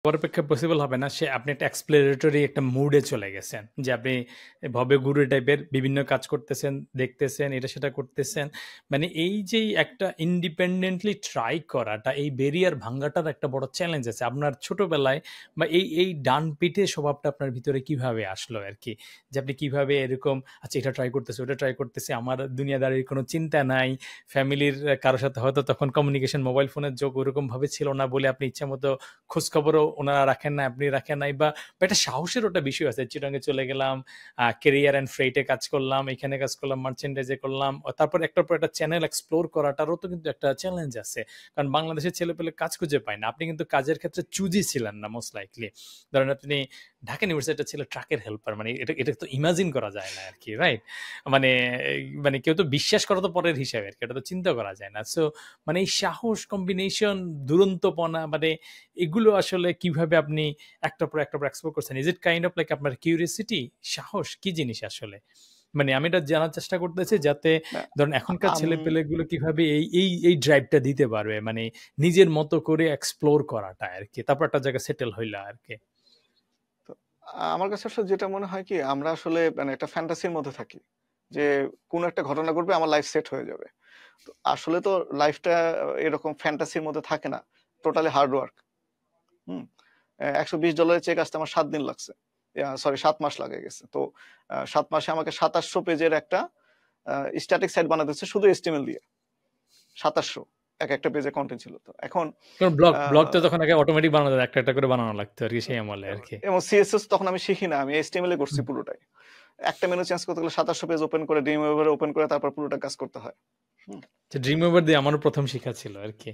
অপেক্ষা পসিবল হবে না। আপনি একটা এক্সপ্লোরেটরি একটা মুডে চলে গেছেন। যে আপনি ভবে-ঘুরে টাইপের বিভিন্ন কাজ করতেছেন, দেখতেছেন, এটা সেটা করতেছেন। মানে এই যে একটা ইন্ডিপেন্ডেন্টলি ট্রাই করাটা, এই ব্যারিয়ার ভাঙ্গাটার একটা বড় চ্যালেঞ্জ আছে। আপনার ছোটবেলায় বা এই ডান পিঠে স্বভাবটা আপনার ভিতরে কিভাবে আসলো আরকি? যে আপনি কিভাবে এরকম আচ্ছা এটা ট্রাই করতেছি, ওটা ট্রাই করতেছি, আমার দুনিয়াদারির কোনো চিন্তা নাই। ফ্যামিলির কারো সাথে হয়তো তখন কমিউনিকেশন মোবাইল ফোনের যোগ ওরকমভাবে ছিল না বলে আপনি ইচ্ছামতো খোঁজখবরও ওনারা রাখেন না, আপনি রাখেন নাই, বা একটা সাহসের ওটা বিষয় আছে। চিটাগাঙে চলে গেলাম, ক্যারিয়ার অ্যান্ড ফ্রেইটে কাজ করলাম, এখানে কাজ করলাম, মার্চেন্ডাইজে করলাম। তারপর একটার পর একটা চ্যানেল এক্সপ্লোর করাটারও তো কিন্তু একটা চ্যালেঞ্জ আছে। কারণ বাংলাদেশের ছেলেপেলে কাজ খুঁজে পায় না। আপনি কিন্তু কাজের ক্ষেত্রে চুজি ছিলেন না মোস্ট লাইকলি। ধরেন আপনি ঢাকা ইউনিভার্সিটিতে ছিল ট্রাকের হেল্পার, মানে এটা তো ইমাজিন করা যায় না আরকি, রাইট? মানে মানে কেউ তো বিশ্বাস করা তো পরের হিসাবে আরকি, এটা তো চিন্তা করা যায় না। সো মানে এই সাহস কম্বিনেশন, দুরন্তপনা, মানে এগুলো আসলে কিভাবে আপনি একটার পর একটার পর এক্সপ্লোর করছেন? Is it kind of like আপনার কিউরিওসিটি? সাহস কি জিনিস আসলে? মানে আমি এটা জানার চেষ্টা করতেছি যাতে না, ধরুন এখনকার আম ছেলেপেলেগুলো কিভাবে এই ড্রাইভটা দিতে পারবে। মানে নিজের মতো করে এক্সপ্লোর করাটা আরকি। তারপর একটা জায়গায় সেটেল হইলা আরকি। তো আমার কাছে আসলে যেটা মনে হয় কি, আমরা আসলে মানে একটা ফ্যান্টাসির মধ্যে থাকি। যে কোন একটা ঘটনা ঘটবে, আমার লাইফ সেট হয়ে যাবে। তো আসলে তো লাইফটা এরকম ফ্যান্টাসির মধ্যে থাকে না। Totally hard work. Hmm? $120 check আসতে আমার ৭ দিন লাগছে। সরি ৭ মাস লাগে গেছে। তো ৭ মাসে আমাকে ২৭০০ পেজের একটা স্ট্যাটিক সাইট বানাতে হচ্ছে শুধু HTML দিয়ে। ২৭০০ একেকটা পেজে কনটেন্ট ছিল। তো এখন কারণ আ ব্লগ তো তখন আগে অটোমেটিক বানানো যেত। একটা করে বানানো লাগতো আরকি সেই আমলে আরকি। এবং CSS তখন আমি শিখি না। আমি HTML এ করছি পুরোটাই। একটা মেনু চেঞ্জ করতে গেলে ২৭০০ পেজ ওপেন করে Dreamweaver ওপেন করে তারপর পুরোটা কাজ করতে হয়। হুম? ড্রিম ওভার দিয়ে আমারও ১ম শিখা ছিল আরকি।